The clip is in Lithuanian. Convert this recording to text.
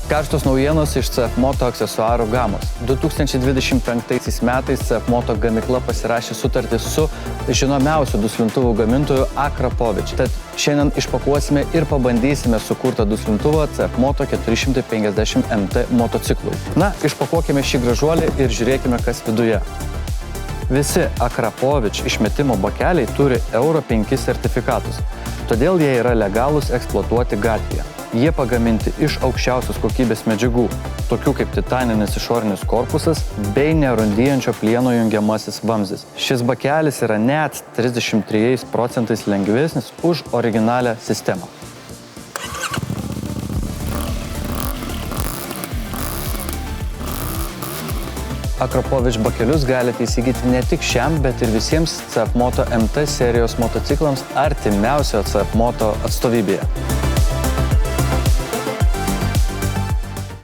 Karštos naujienos iš CF Moto aksesuarų gamos. 2025 metais CF Moto gamykla pasirašė sutartį su žinomiausiu duslintuvų gamintoju Akrapovič. Tad šiandien išpakuosime ir pabandysime sukurtą duslintuvą CF Moto 450 MT motociklui. Na, išpakuokime šį gražuolį ir žiūrėkime, kas viduje. Visi Akrapovič išmetimo bakeliai turi Euro 5 sertifikatus, todėl jie yra legalūs eksploatuoti gatvėje. Jie pagaminti iš aukščiausios kokybės medžiagų, tokių kaip titaninis išorinis korpusas bei nerundijančio plieno jungiamasis vamzdis. Šis bakelis yra net 33% lengvesnis už originalią sistemą. Akrapovič bakelius galite įsigyti ne tik šiam, bet ir visiems CF Moto MT serijos motociklams artimiausio CF Moto atstovybėje.